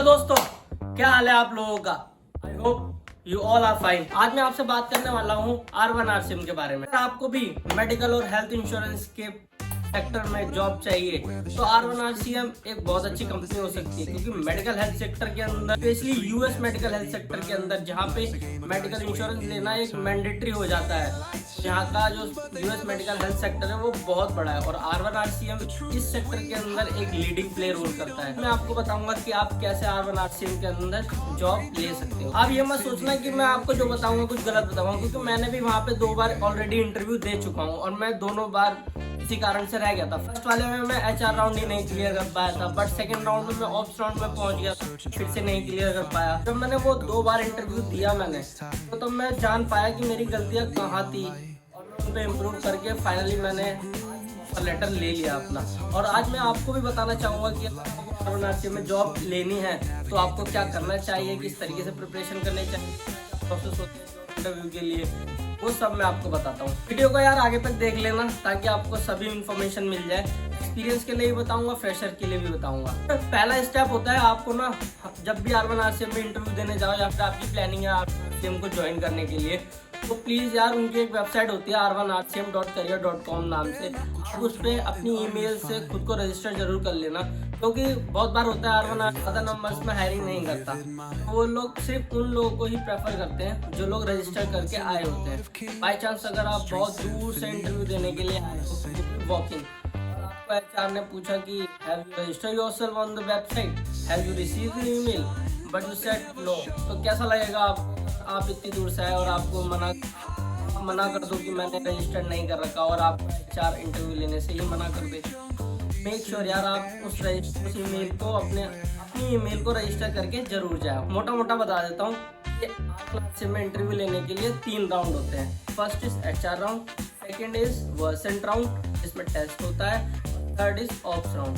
तो दोस्तों, क्या हाल है आप लोगों का। I hope you all are fine. आज मैं आपसे बात करने वाला हूँ R1 RCM के बारे में। अगर आपको भी मेडिकल और हेल्थ इंश्योरेंस के सेक्टर में जॉब चाहिए तो R1 RCM एक बहुत अच्छी कंपनी हो सकती है, क्योंकि मेडिकल हेल्थ सेक्टर के अंदर, specially US medical health sector के अंदर, जहाँ पे मेडिकल इंश्योरेंस लेना एक मैंडेटरी हो जाता है, यहाँ का जो यूएस मेडिकल हेल्थ सेक्टर है वो बहुत बड़ा है और R1 RCM इस सेक्टर के अंदर एक लीडिंग प्ले रोल करता है। मैं आपको बताऊंगा कि आप कैसे R1 RCM के अंदर जॉब ले सकते हो। आप ये मत सोचना कि मैं आपको जो बताऊंगा कुछ गलत बताऊंगा, क्योंकि मैंने भी वहाँ पे 2 बार ऑलरेडी इंटरव्यू दे चुका हूँ और मैं दोनों बार इसी कारण से रह गया था। फर्स्ट वाले में मैं HR राउंड ही नहीं क्लियर कर पाया था, बट सेकंड राउंड में मैं ऑप्स राउंड में पहुंच गया, फिर से नहीं क्लियर कर पाया। जब मैंने वो 2 बार इंटरव्यू दिया मैंने, तो तब मैं जान पाया कि मेरी गलतियां कहाँ थी और मैं उन पे इम्प्रूव करके फाइनली मैंने लेटर ले लिया अपना। और आज मैं आपको भी बताना चाहूँगा कि आपको R1 RCM में जॉब लेनी है तो आपको क्या करना चाहिए, किस तरीके से प्रिपरेशन करनी चाहिए, प्रोसेस होते हैं इंटरव्यू के लिए, वो सब मैं आपको बताता हूँ। वीडियो को यार आगे तक देख लेना ताकि आपको सभी इन्फॉर्मेशन मिल जाए। एक्सपीरियंस के लिए भी बताऊंगा, फ्रेशर के लिए भी बताऊंगा। पहला स्टेप होता है आपको ना, जब भी R1 RCM में इंटरव्यू देने जाओ या फिर आपकी प्लानिंग है R1 RCM को ज्वाइन करने के लिए, तो प्लीज़ यार उनकी एक वेबसाइट होती है r1rcm.career.com नाम से, आप उस पर अपनी ईमेल से खुद को रजिस्टर जरूर कर लेना, क्योंकि बहुत बार होता है R1 ज़्यादा नंबर्स में हायरिंग नहीं करता, वो लोग सिर्फ उन लोगों को ही प्रेफर करते हैं जो लोग रजिस्टर करके आए होते हैं। बाई चांस अगर आप बहुत दूर से इंटरव्यू देने के लिए आए हो वॉकिंग, आपको HR ने पूछा कि have you registered yourself on the website, have you received the email, but you said no, तो कैसा लगेगा आप इतनी दूर से आए और आपको मना कर दो कि मैंने रजिस्टर नहीं कर रखा और आप HR इंटरव्यू लेने से ही मना कर दे। मेक श्योर यार आप उस ईमेल को अपनी ईमेल को रजिस्टर करके जरूर जाओ। मोटा मोटा बता देता हूँ कि क्लास में इंटरव्यू लेने के लिए 3 राउंड होते हैं। First is HR round, second is Versant round जिसमें टेस्ट होता है, थर्ड इज ऑप्स राउंड।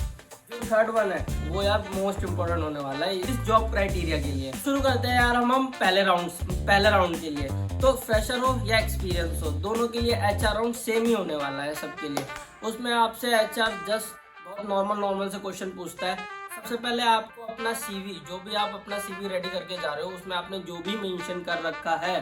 जो थर्ड वन है वो यार मोस्ट इम्पोर्टेंट होने वाला है इस जॉब क्राइटेरिया के लिए। शुरू करते हैं यार हम पहले राउंड के लिए। तो फ्रेशर हो या एक्सपीरियंस हो, दोनों के लिए HR राउंड सेम ही होने वाला है सबके लिए। उसमें आपसे HR जस्ट बहुत नॉर्मल से क्वेश्चन पूछता है। सबसे पहले आपको अपना CV, जो भी आप अपना CV रेडी करके जा रहे हो, उसमें आपने जो भी मेंशन कर रखा है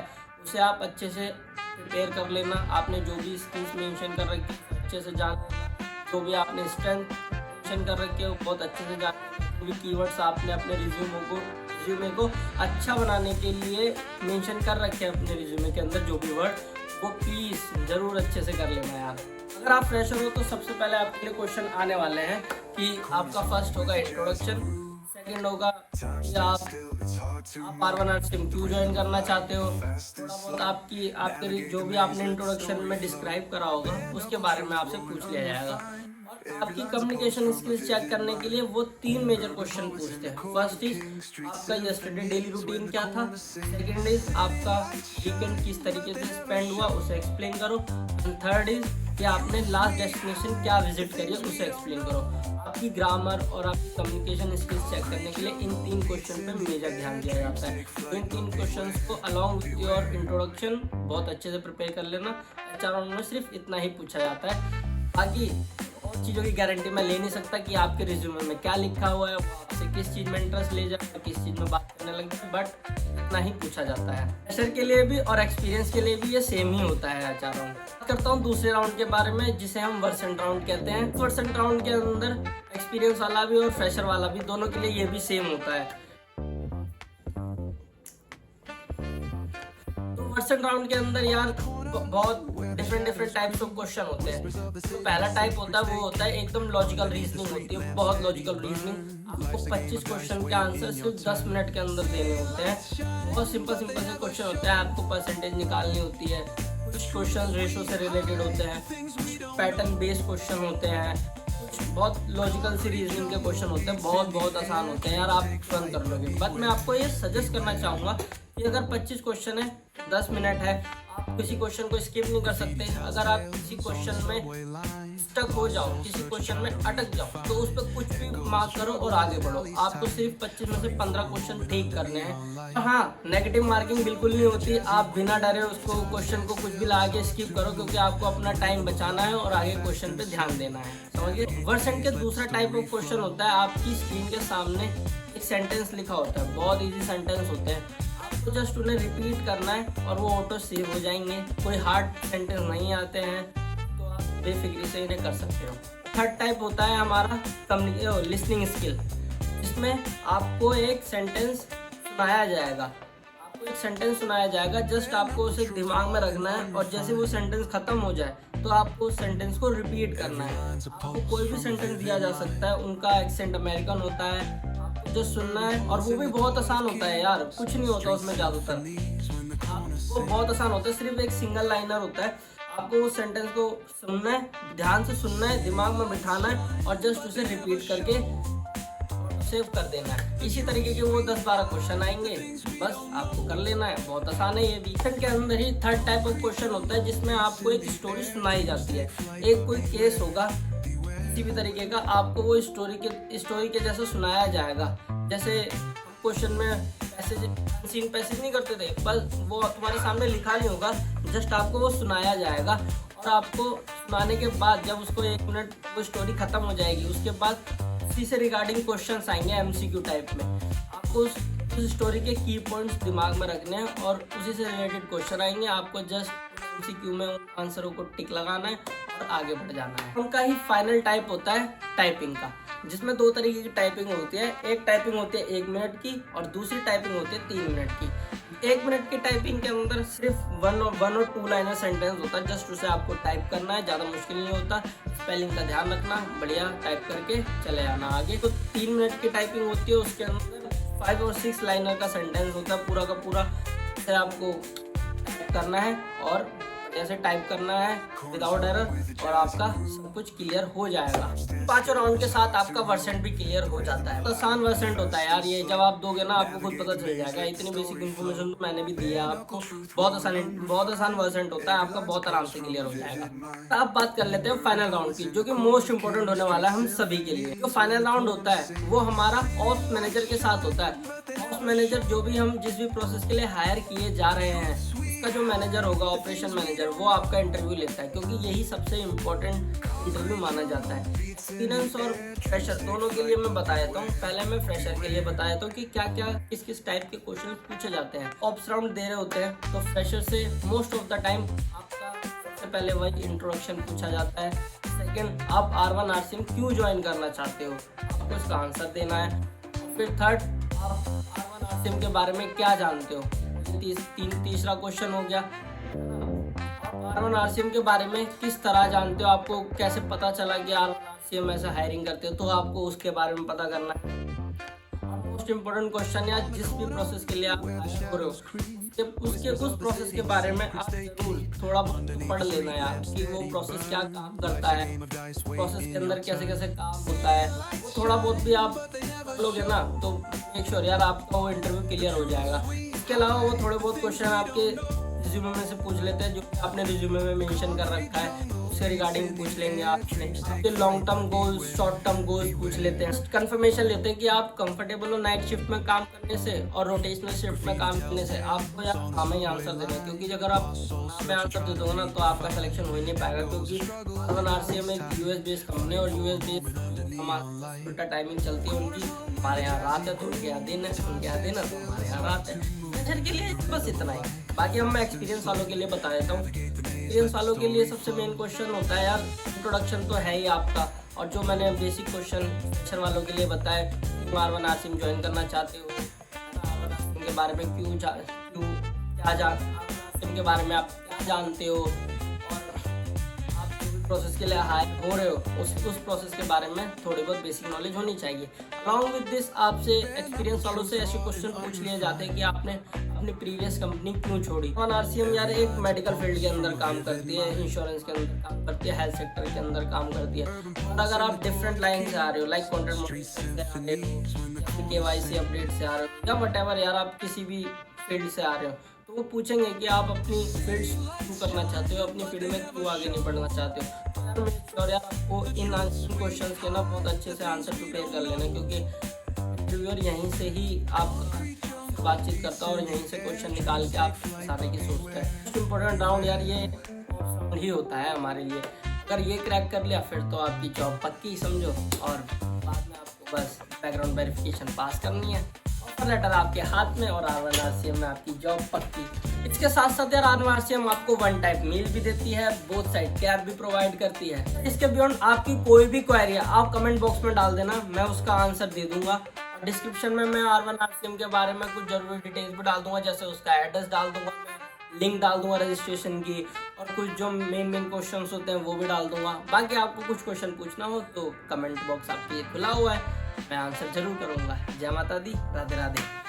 उसे आप अच्छे से प्रिपेयर कर लेना। आपने जो भी स्किल्स मेंशन कर रखी है अच्छे से जान लेना, जो भी आपने स्ट्रेंथ मेंशन कर रखे हो बहुत अच्छे से जान लेना। जो भी कीवर्ड्स आपने अपने रिज्यूमे को अच्छा बनाने के लिए मेंशन कर रखे हैं अपने रिज्यूमे के अंदर, जो भी वर्ड, वो प्लीज़ ज़रूर अच्छे से कर लेना यार। अगर आप फ्रेशर हो तो सबसे पहले आपके लिए क्वेश्चन आने वाले हैं कि आपका फर्स्ट होगा इंट्रोडक्शन, सेकंड होगा कि आप R1 RCM क्यों ज्वाइन करना चाहते हो, थोड़ा बहुत आपके जो भी आपने इंट्रोडक्शन में डिस्क्राइब करा होगा उसके बारे में आपसे पूछ लिया जाएगा। आपकी कम्युनिकेशन स्किल्स चेक करने के लिए वो 3 मेजर क्वेश्चन पूछते हैं। फर्स्ट इज आपका यस्टरडे डेली रूटीन क्या था, सेकंड इज आपका वीकेंड किस तरीके से स्पेंड हुआ उसे एक्सप्लेन करो, एंड थर्ड इज कि आपने लास्ट डेस्टिनेशन क्या विजिट करी है उसे एक्सप्लेन करो। आपकी ग्रामर और आपकी कम्युनिकेशन स्किल्स चेक करने के लिए इन 3 क्वेश्चन पे मेजर ध्यान दिया जाता है। तो इन 3 क्वेश्चंस को अलॉन्ग विद योर इंट्रोडक्शन बहुत अच्छे से प्रिपेयर कर लेना। HR राउंड में सिर्फ इतना ही पूछा जाता है, बाकी चीज़ों की गारंटी मैं ले नहीं सकता कि आपके रिज्यूमे में क्या लिखा हुआ है, आपसे किस चीज़ में इंटरेस्ट ले जाए, किस चीज़ में बात करने लगे, बट इतना ही पूछा जाता है। फ्रेशर के लिए भी और एक्सपीरियंस के लिए भी ये सेम ही होता है। HR राउंड बात करता हूँ दूसरे राउंड के बारे में, जिसे हम वर्सेंट राउंड कहते हैं। वर्सेंट राउंड के अंदर एक्सपीरियंस वाला भी और फ्रेशर वाला भी, दोनों के लिए ये भी सेम होता है। तो वर्सेंट राउंड के अंदर यार बहुत डिफरेंट टाइप्स ऑफ क्वेश्चन होते हैं। तो पहला टाइप होता है वो होता है एकदम लॉजिकल रीजनिंग होती है, बहुत लॉजिकल रीजनिंग। आपको 25 क्वेश्चन के आंसर सिर्फ 10 मिनट के अंदर देने होते हैं। बहुत सिंपल से क्वेश्चन होते हैं, आपको परसेंटेज निकालनी होती है। कुछ क्वेश्चन रेशो से रिलेटेड होते हैं, कुछ पैटर्न बेस्ड क्वेश्चन होते हैं, कुछ बहुत लॉजिकल सी रीजनिंग के क्वेश्चन होते हैं, बहुत आसान होते हैं यार, आप तुरंत कर लोगे। बट मैं आपको ये सजेस्ट करना चाहूँगा कि अगर 25 क्वेश्चन है, 10 मिनट है, आप किसी क्वेश्चन को स्किप नहीं कर सकते। अगर आप किसी क्वेश्चन में स्टक हो जाओ, किसी क्वेश्चन में अटक जाओ, तो उस पर कुछ भी मार्क करो और आगे बढ़ो। आपको सिर्फ 25 में से 15 क्वेश्चन ठीक करने हैं। हाँ, नेगेटिव मार्किंग बिल्कुल नहीं होती। आप बिना डरे उसको क्वेश्चन को कुछ भी ला के स्किप करो, क्योंकि आपको अपना टाइम बचाना है और आगे क्वेश्चन पे ध्यान देना है। समझिए। वर्सेंट के दूसरा टाइप ऑफ क्वेश्चन होता है, आपकी स्क्रीन के सामने एक सेंटेंस लिखा होता है, बहुत इजी सेंटेंस होते हैं, आपको जस्ट उन्हें रिपीट करना है और वो ऑटो सेव हो जाएंगे। कोई हार्ड सेंटेंस नहीं आते हैं तो आप बेफिक्री से इन्हें कर सकते हो। थर्ड टाइप होता है हमारा लिसनिंग स्किल, जिसमें आपको एक सेंटेंस सुनाया जाएगा, जस्ट आपको उसे दिमाग में रखना है और जैसे वो सेंटेंस खत्म हो जाए तो आपको उस सेंटेंस को रिपीट करना है। आपको कोई भी सेंटेंस दिया जा सकता है, उनका एक्सेंट अमेरिकन होता है, आपको जो सुनना है, और वो भी बहुत आसान होता है यार, कुछ नहीं होता उसमें ज़्यादातर, वो बहुत आसान होता है, सिर्फ एक सिंगल लाइनर होता है। आपको उस सेंटेंस को सुनना है, ध्यान से सुनना है, दिमाग में बिठाना है और जस्ट उसे रिपीट करके सेव कर देना है। इसी तरीके के वो 10-12 क्वेश्चन आएंगे, बस आपको कर लेना है, बहुत आसान है ये भी। के अंदर ही थर्ड टाइप ऑफ क्वेश्चन होता है जिसमें आपको एक स्टोरी सुनाई जाती है, एक कोई केस होगा किसी भी तरीके का, आपको वो स्टोरी के जैसा सुनाया जाएगा। जैसे क्वेश्चन में पैसेज नहीं करते थे, बस वो तुम्हारे सामने लिखा नहीं होगा, जस्ट आपको वो सुनाया जाएगा और आपको सुनाने के बाद जब उसको 1 मिनट वो स्टोरी खत्म हो जाएगी, उसके बाद उसी से रिगार्डिंग क्वेश्चंस आएंगे एमसीक्यू टाइप में। आपको उस स्टोरी के की पॉइंट्स दिमाग में रखने हैं और उसी से रिलेटेड क्वेश्चन आएंगे, आपको जस्ट एमसीक्यू में आंसरों को टिक लगाना है और आगे बढ़ जाना है। उनका ही फाइनल टाइप होता है टाइपिंग का, जिसमें 2 तरीके की टाइपिंग होती है। एक टाइपिंग होती है 1 मिनट की और दूसरी टाइपिंग होती है 3 मिनट की। 1 मिनट की टाइपिंग के अंदर सिर्फ 1 और 2 लाइनर सेंटेंस होता है, जस्ट उसे आपको टाइप करना है, ज़्यादा मुश्किल नहीं होता, स्पेलिंग का ध्यान रखना, बढ़िया टाइप करके चले आना आगे। तो 3 मिनट की टाइपिंग होती है, उसके अंदर 5 और 6 लाइनर का सेंटेंस होता है, पूरा का पूरा से आपको टाइप करना है और जैसे टाइप करना है विदाउट एरर और आपका सब कुछ क्लियर हो जाएगा। 5 राउंड के साथ आपका वर्सेंट भी क्लियर हो जाता है। तो आसान वर्सेंट होता है यार, ये जब आप दोगे ना आपको खुद पता चल जाएगा। इतनी बेसिक इन्फॉर्मेशन तो मैंने भी दी है आपको। बहुत आसान वर्सेंट होता है आपका, बहुत आराम से क्लियर हो जाएगा। तो अब बात कर लेते हैं फाइनल राउंड की, जो कि मोस्ट इंपोर्टेंट होने वाला है हम सभी के लिए। तो फाइनल राउंड होता है वो हमारा ऑप्स मैनेजर के साथ होता है। ऑप्स मैनेजर जो भी हम जिस भी प्रोसेस के लिए हायर किए जा रहे हैं, का जो मैनेजर होगा, ऑपरेशन मैनेजर, वो आपका इंटरव्यू लेता है, क्योंकि यही सबसे इम्पोर्टेंट इंटरव्यू माना जाता है। एक्सपीरियंस और फ्रेशर दोनों के लिए मैं बता देता हूँ। पहले मैं फ्रेशर के लिए बता देता हूँ कि क्या क्या किस टाइप के क्वेश्चन पूछे जाते हैं। ऑप्स राउंड दे रहे होते हैं तो फ्रेशर से मोस्ट ऑफ द टाइम आपका सबसे पहले वही इंट्रोडक्शन पूछा जाता है। सेकेंड, आप R1 RCM क्यों ज्वाइन करना चाहते हो, आपको इसका आंसर देना है। फिर थर्ड, आप R1 RCM के बारे में क्या जानते हो। तीसरा क्वेश्चन हो गया, आप R1 RCM के बारे में किस तरह जानते हो, आपको कैसे पता चला कि R1 RCM ऐसा हायरिंग करते हो, तो आपको उसके बारे में पता करना है। मोस्ट इम्पोर्टेंट क्वेश्चन या जिस भी प्रोसेस के लिए आप हायर हो रहे हो, उसके उस प्रोसेस के बारे में आप जरूर थोड़ा बहुत पढ़ लेना यार, कि वो प्रोसेस क्या काम करता है, प्रोसेस के अंदर कैसे कैसे काम होता है। वो थोड़ा बहुत भी आप पढ़ लोगे ना तो मेक श्योर यार आपका वो इंटरव्यू क्लियर हो जाएगा। इसके अलावा वो थोड़े बहुत क्वेश्चन आपके रिज्यूमे में से पूछ लेते हैं, जो आपने रिज्यूमे में मेंशन कर रखा है, उससे रिगार्डिंग पूछ लेंगे आपसे। Long term goals, short term goals पूछ लेते हैं। कंफर्मेशन लेते हैं कि आप कंफर्टेबल हो नाइट शिफ्ट में काम करने से और रोटेशनल शिफ्ट में काम करने से। आपको यार हमें ही आंसर देना है, क्योंकि अगर आप हमें आंसर दे दोगे ना तो आपका सिलेक्शन हो ही नहीं पाएगा, क्योंकि R1 RCM एक US बेस्ड कंपनी और US बेस्ड हमारा उल्टा टाइमिंग चलती है उनकी। हमारे यहाँ रात है तो उनके यहाँ दिन है, उनके यहाँ दिन है तो हमारे यहाँ रात है। के लिए बस इतना ही। बाकी हम मैं एक्सपीरियंस वालों के लिए बता देता हूँ। एक्सपीरियंस वालों के लिए सबसे मेन क्वेश्चन होता है यार इंट्रोडक्शन तो है ही आपका, और जो मैंने बेसिक क्वेश्चन सेक्शन वालों के लिए बताया, R1 RCM ज्वाइन करना चाहते हो, R1 RCM के बारे में के बारे में आप क्या जानते हो, प्रोसेस के लिए हायर हो रहे हो उस प्रोसेस के बारे में थोड़ी बहुत बेसिक नॉलेज होनी चाहिए। अलॉन्ग विद दिस आपसे एक्सपीरियंस वालों से ऐसे क्वेश्चन पूछ लिए जाते हैं कि आपने अपनी प्रीवियस कंपनी क्यों छोड़ी। R1 RCM यार एक मेडिकल फील्ड के अंदर काम करती है, इंश्योरेंस के अंदर काम करती है, हेल्थ सेक्टर के अंदर काम करती है। और अगर आप डिफरेंट लाइन से आ रहे हो, लाइक कॉन्टेंट KYC अपडेट से आ रहे हो या वटेवर यार आप किसी भी फील्ड से आ रहे हो, तो वो पूछेंगे कि आप अपनी फील्ड क्यों करना चाहते हो, अपनी फील्ड में क्यों आगे नहीं बढ़ना चाहते हो। और यार आपको इन क्वेश्चंस के ना बहुत अच्छे से आंसर प्रिपेयर कर लेना, क्योंकि इंटरव्यूअर यहीं से ही आप बातचीत करता है और यहीं से क्वेश्चन निकाल के आप सारे की सोचता है। मोस्ट इम्पोर्टेंट राउंड यार ये ही होता है हमारे लिए। अगर ये क्रैक कर लिया फिर तो आपकी जॉब पक्की समझो, और बाद में आपको बस बैकग्राउंड वेरिफिकेशन पास करनी है, ऑफर लेटर आपके हाथ में और R1 RCM में आपकी जॉब पक्की। इसके साथ साथ यार R1 RCM आपको वन टाइप मेल भी देती है, बोथ साइड केयर भी प्रोवाइड करती है। इसके बियॉन्ड आपकी कोई भी क्वेरी है आप कमेंट बॉक्स में डाल देना, मैं उसका आंसर दे दूंगा। डिस्क्रिप्शन में मैं R1 RCM के बारे में कुछ जरूरी डिटेल्स भी डाल दूंगा, जैसे उसका एड्रेस डाल दूंगा, मैं लिंक डाल दूंगा रजिस्ट्रेशन की, और कुछ जो मेन क्वेश्चन होते हैं वो भी डाल दूंगा। बाकी आपको कुछ क्वेश्चन पूछना हो तो कमेंट बॉक्स आपके लिए खुला हुआ है, मैं आंसर जरूर करूंगा। जय माता दी, राधे राधे।